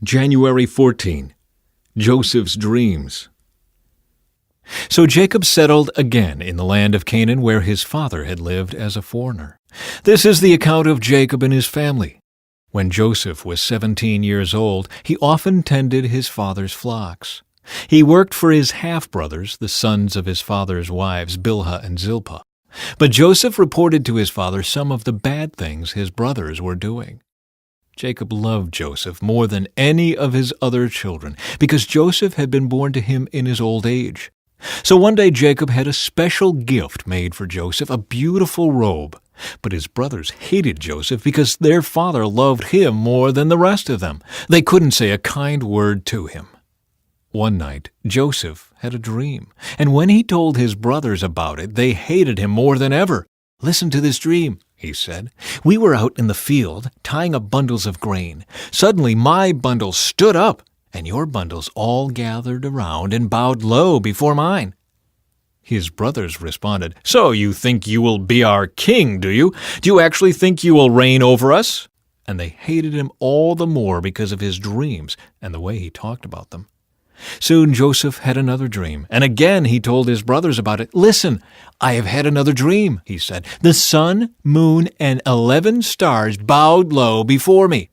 January 14. Joseph's dreams. So Jacob settled again in the land of Canaan where his father had lived as a foreigner. This is the account of Jacob and his family. When Joseph was 17 years old, he often tended his father's flocks. He worked for his half-brothers, the sons of his father's wives, Bilhah and Zilpah. But Joseph reported to his father some of the bad things his brothers were doing. Jacob loved Joseph more than any of his other children because Joseph had been born to him in his old age. So one day Jacob had a special gift made for Joseph, a beautiful robe. But his brothers hated Joseph because their father loved him more than the rest of them. They couldn't say a kind word to him. One night, Joseph had a dream, and when he told his brothers about it, they hated him more than ever. "Listen to this dream," he said. "We were out in the field, tying up bundles of grain. Suddenly my bundle stood up, and your bundles all gathered around and bowed low before mine." His brothers responded, "So you think you will be our king, do you? Do you actually think you will reign over us?" And they hated him all the more because of his dreams and the way he talked about them. Soon Joseph had another dream, and again he told his brothers about it. "Listen, I have had another dream," he said. "The sun, moon, and 11 stars bowed low before me."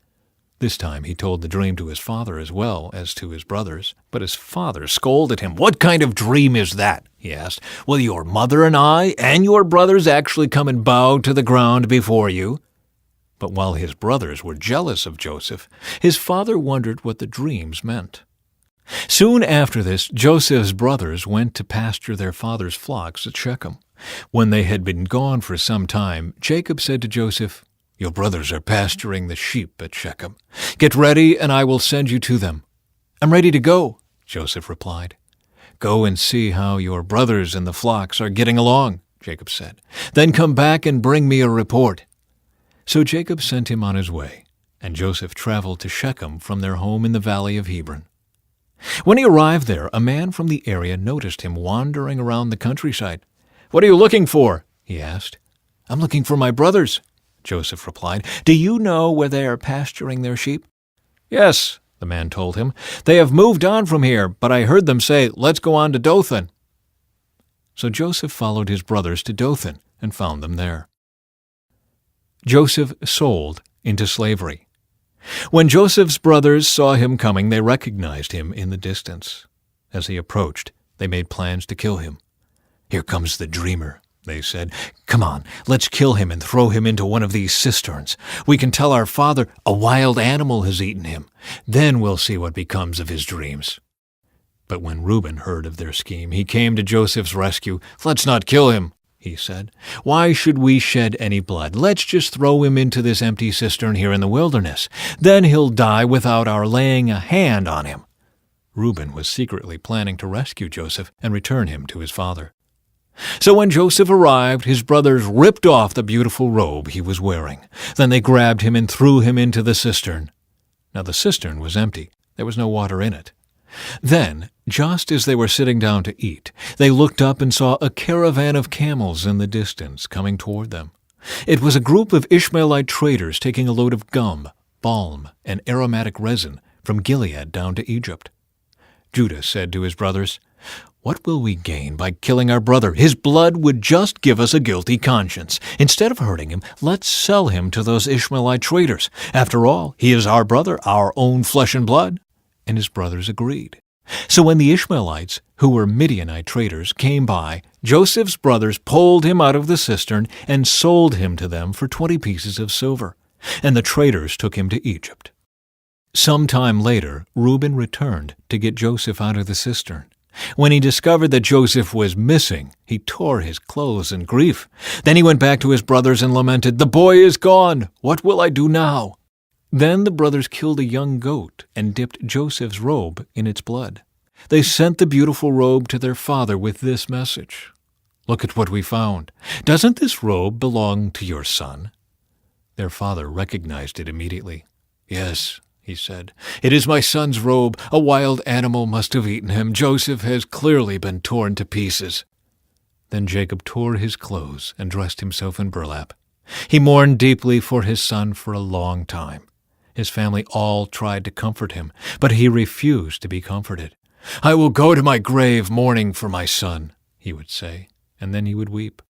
This time he told the dream to his father as well as to his brothers. But his father scolded him. "What kind of dream is that?" he asked. "Will your mother and I and your brothers actually come and bow to the ground before you?" But while his brothers were jealous of Joseph, his father wondered what the dreams meant. Soon after this, Joseph's brothers went to pasture their father's flocks at Shechem. When they had been gone for some time, Jacob said to Joseph, "Your brothers are pasturing the sheep at Shechem. Get ready, and I will send you to them." "I'm ready to go," Joseph replied. "Go and see how your brothers and the flocks are getting along," Jacob said. "Then come back and bring me a report." So Jacob sent him on his way, and Joseph traveled to Shechem from their home in the valley of Hebron. When he arrived there, a man from the area noticed him wandering around the countryside. "What are you looking for?" he asked. "I'm looking for my brothers," Joseph replied. "Do you know where they are pasturing their sheep?" "Yes," the man told him. "They have moved on from here, but I heard them say, 'Let's go on to Dothan.'" So Joseph followed his brothers to Dothan and found them there. Joseph sold into slavery. When Joseph's brothers saw him coming, they recognized him in the distance. As he approached, they made plans to kill him. "Here comes the dreamer," they said. "Come on, let's kill him and throw him into one of these cisterns. We can tell our father a wild animal has eaten him. Then we'll see what becomes of his dreams." But when Reuben heard of their scheme, he came to Joseph's rescue. "Let's not kill him," he said. "Why should we shed any blood? Let's just throw him into this empty cistern here in the wilderness. Then he'll die without our laying a hand on him." Reuben was secretly planning to rescue Joseph and return him to his father. So when Joseph arrived, his brothers ripped off the beautiful robe he was wearing. Then they grabbed him and threw him into the cistern. Now the cistern was empty. There was no water in it. Then, just as they were sitting down to eat, they looked up and saw a caravan of camels in the distance coming toward them. It was a group of Ishmaelite traders taking a load of gum, balm, and aromatic resin from Gilead down to Egypt. Judah said to his brothers, "What will we gain by killing our brother? His blood would just give us a guilty conscience. Instead of hurting him, let's sell him to those Ishmaelite traders. After all, he is our brother, our own flesh and blood." And his brothers agreed. So when the Ishmaelites, who were Midianite traders, came by, Joseph's brothers pulled him out of the cistern and sold him to them for 20 pieces of silver. And the traders took him to Egypt. Some time later, Reuben returned to get Joseph out of the cistern. When he discovered that Joseph was missing, he tore his clothes in grief. Then he went back to his brothers and lamented, "The boy is gone. What will I do now?" Then the brothers killed a young goat and dipped Joseph's robe in its blood. They sent the beautiful robe to their father with this message, "Look at what we found. Doesn't this robe belong to your son?" Their father recognized it immediately. "Yes," he said, "it is my son's robe. A wild animal must have eaten him. Joseph has clearly been torn to pieces." Then Jacob tore his clothes and dressed himself in burlap. He mourned deeply for his son for a long time. His family all tried to comfort him, but he refused to be comforted. "I will go to my grave mourning for my son," he would say, and then he would weep.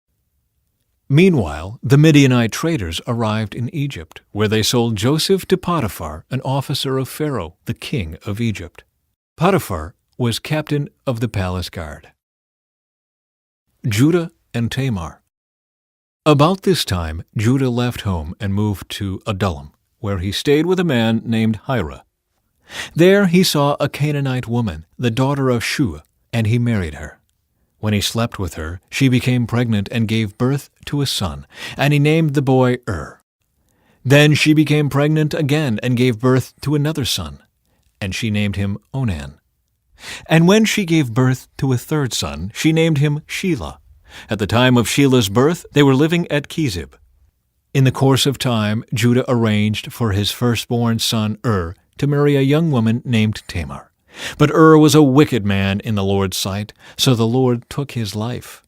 Meanwhile, the Midianite traders arrived in Egypt, where they sold Joseph to Potiphar, an officer of Pharaoh, the king of Egypt. Potiphar was captain of the palace guard. Judah and Tamar. About this time, Judah left home and moved to Adullam, where he stayed with a man named Hira. There he saw a Canaanite woman, the daughter of Shua, and he married her. When he slept with her, she became pregnant and gave birth to a son, and he named the boy Then she became pregnant again and gave birth to another son, and she named him Onan. And when she gave birth to a third son, she named him Shelah. At the time of Shelah's birth, they were living at Chezib. In the course of time, Judah arranged for his firstborn son to marry a young woman named Tamar. But was a wicked man in the Lord's sight, so the Lord took his life.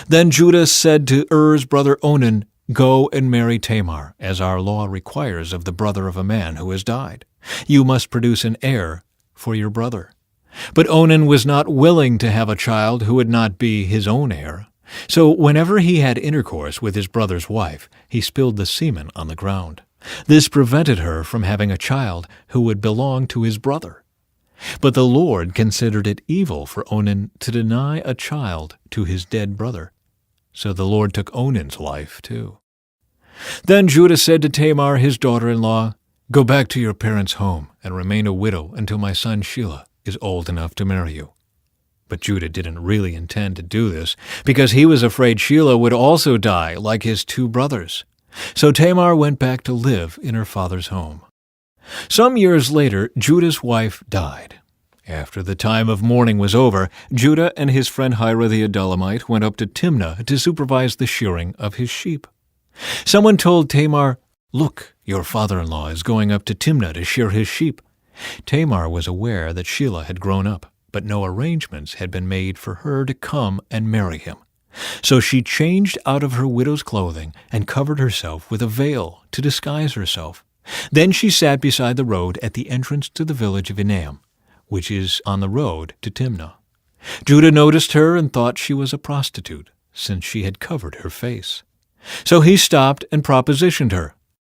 Then Judah said to Er's brother Onan, "Go and marry Tamar, as our law requires of the brother of a man who has died. You must produce an heir for your brother." But Onan was not willing to have a child who would not be his own heir. So whenever he had intercourse with his brother's wife, he spilled the semen on the ground. This prevented her from having a child who would belong to his brother. But the Lord considered it evil for Onan to deny a child to his dead brother. So the Lord took Onan's life too. Then Judah said to Tamar, his daughter-in-law, "Go back to your parents' home and remain a widow until my son Shelah is old enough to marry you." But Judah didn't really intend to do this, because he was afraid Shelah would also die like his two brothers. So Tamar went back to live in her father's home. Some years later, Judah's wife died. After the time of mourning was over, Judah and his friend Hira the Adullamite went up to Timnah to supervise the shearing of his sheep. Someone told Tamar, "Look, your father-in-law is going up to Timnah to shear his sheep." Tamar was aware that Shelah had grown up, but no arrangements had been made for her to come and marry him. So she changed out of her widow's clothing and covered herself with a veil to disguise herself. Then she sat beside the road at the entrance to the village of Enaim, which is on the road to Timnah. Judah noticed her and thought she was a prostitute, since she had covered her face. So he stopped and propositioned her.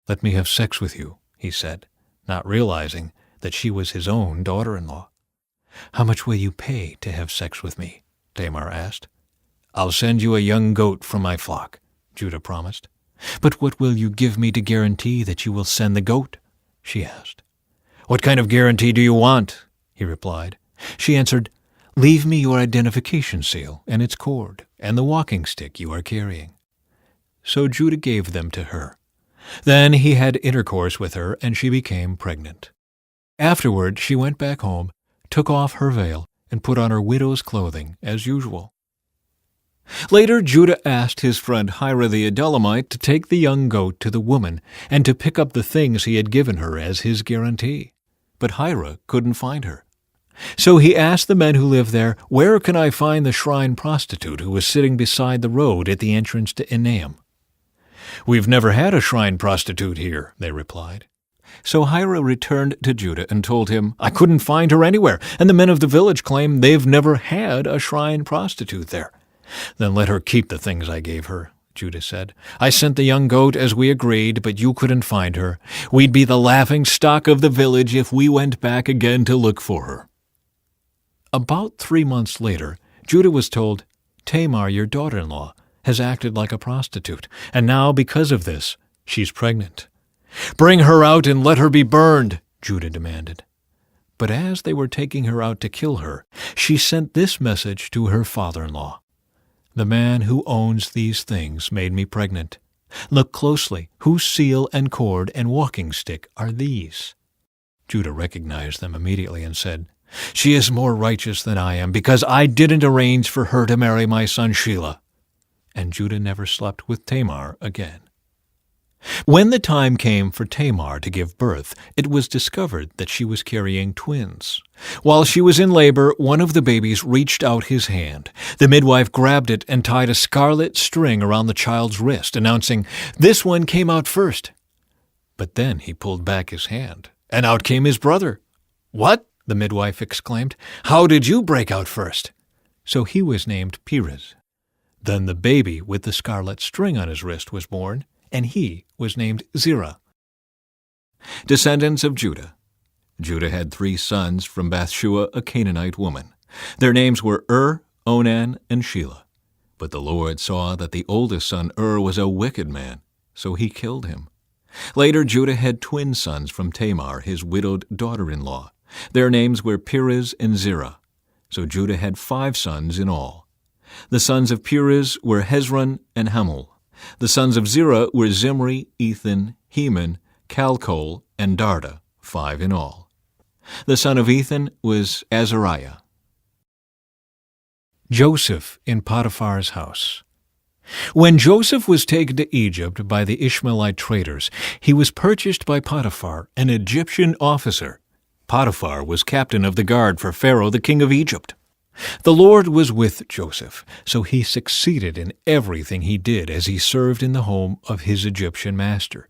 "Let me have sex with you," he said, not realizing that she was his own daughter-in-law. "How much will you pay to have sex with me?" Tamar asked. "I'll send you a young goat from my flock," Judah promised. "But what will you give me to guarantee that you will send the goat?" she asked. "What kind of guarantee do you want?" he replied. She answered, "Leave me your identification seal and its cord, and the walking stick you are carrying." So Judah gave them to her. Then he had intercourse with her, and she became pregnant. Afterward she went back home, took off her veil, and put on her widow's clothing as usual. Later Judah asked his friend Hira the Adullamite to take the young goat to the woman and to pick up the things he had given her as his guarantee. But Hira couldn't find her. So he asked the men who lived there, "Where can I find the shrine prostitute who was sitting beside the road at the entrance to Enaim?" "We've never had a shrine prostitute here," they replied. So Hira returned to Judah and told him, "I couldn't find her anywhere, and the men of the village claim they've never had a shrine prostitute there." "Then let her keep the things I gave her," Judah said. "I sent the young goat as we agreed, but you couldn't find her. We'd be the laughing stock of the village if we went back again to look for her." About 3 months later, Judah was told, "Tamar, your daughter-in-law, has acted like a prostitute, and now, because of this, she's pregnant." "Bring her out and let her be burned," Judah demanded. But as they were taking her out to kill her, she sent this message to her father-in-law. "The man who owns these things made me pregnant. Look closely, whose seal and cord and walking stick are these?" Judah recognized them immediately and said, "She is more righteous than I am, because I didn't arrange for her to marry my son Shelah." And Judah never slept with Tamar again. When the time came for Tamar to give birth, it was discovered that she was carrying twins. While she was in labor, one of the babies reached out his hand. The midwife grabbed it and tied a scarlet string around the child's wrist, announcing, "This one came out first." But then he pulled back his hand, and out came his brother. "What?" the midwife exclaimed. "How did you break out first?" So he was named Perez. Then the baby with the scarlet string on his wrist was born, and he was named Zerah. Descendants of Judah. Judah had 3 sons from Bathshua, a Canaanite woman. Their names were Onan, and Shelah. But the Lord saw that the oldest son was a wicked man, so he killed him. Later Judah had twin sons from Tamar, his widowed daughter-in-law. Their names were Perez and Zerah. So Judah had 5 sons in all. The sons of Perez were Hezron and Hamul. The sons of Zerah were Zimri, Ethan, Heman, Calcol, and Darda, 5 in all. The son of Ethan was Azariah. Joseph in Potiphar's house. When Joseph was taken to Egypt by the Ishmaelite traders, he was purchased by Potiphar, an Egyptian officer. Potiphar was captain of the guard for Pharaoh, the king of Egypt. The Lord was with Joseph, so he succeeded in everything he did as he served in the home of his Egyptian master.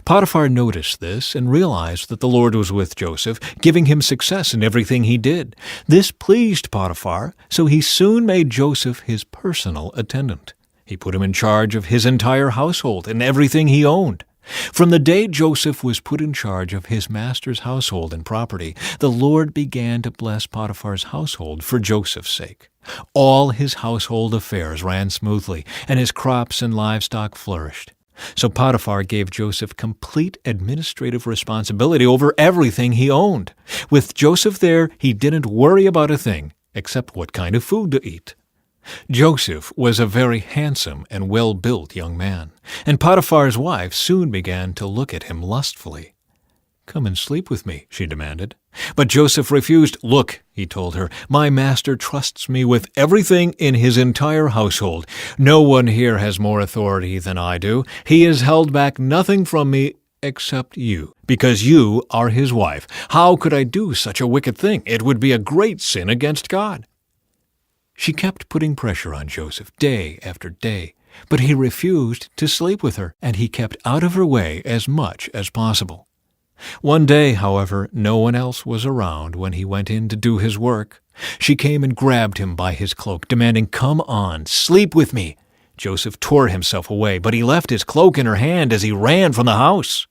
Potiphar noticed this and realized that the Lord was with Joseph, giving him success in everything he did. This pleased Potiphar, so he soon made Joseph his personal attendant. He put him in charge of his entire household and everything he owned. From the day Joseph was put in charge of his master's household and property, the Lord began to bless Potiphar's household for Joseph's sake. All his household affairs ran smoothly, and his crops and livestock flourished. So Potiphar gave Joseph complete administrative responsibility over everything he owned. With Joseph there, he didn't worry about a thing except what kind of food to eat. Joseph was a very handsome and well-built young man, and Potiphar's wife soon began to look at him lustfully. "Come and sleep with me," she demanded. But Joseph refused. "Look," he told her, "my master trusts me with everything in his entire household. No one here has more authority than I do. He has held back nothing from me except you, because you are his wife. How could I do such a wicked thing? It would be a great sin against God." She kept putting pressure on Joseph day after day, but he refused to sleep with her, and he kept out of her way as much as possible. One day, however, no one else was around when he went in to do his work. She came and grabbed him by his cloak, demanding, "Come on, sleep with me." Joseph tore himself away, but he left his cloak in her hand as he ran from the house.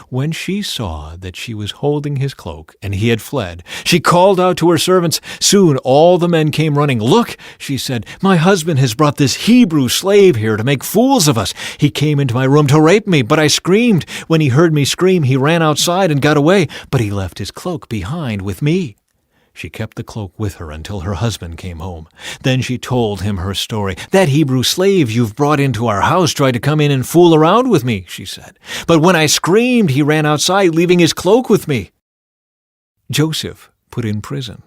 When she saw that she was holding his cloak and he had fled, she called out to her servants. Soon all the men came running. "Look," she said, "my husband has brought this Hebrew slave here to make fools of us. He came into my room to rape me, but I screamed. When he heard me scream, he ran outside and got away, but he left his cloak behind with me." She kept the cloak with her until her husband came home. Then she told him her story. "That Hebrew slave you've brought into our house tried to come in and fool around with me," she said. "But when I screamed, he ran outside, leaving his cloak with me." Joseph put in prison.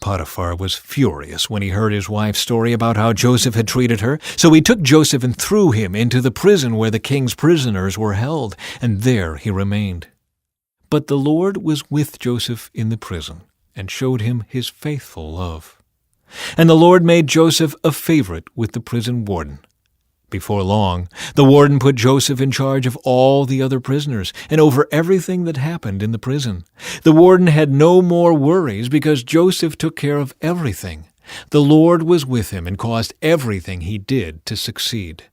Potiphar was furious when he heard his wife's story about how Joseph had treated her, so he took Joseph and threw him into the prison where the king's prisoners were held, and there he remained. But the Lord was with Joseph in the prison, and showed him his faithful love. And the Lord made Joseph a favorite with the prison warden. Before long, the warden put Joseph in charge of all the other prisoners and over everything that happened in the prison. The warden had no more worries because Joseph took care of everything. The Lord was with him and caused everything he did to succeed.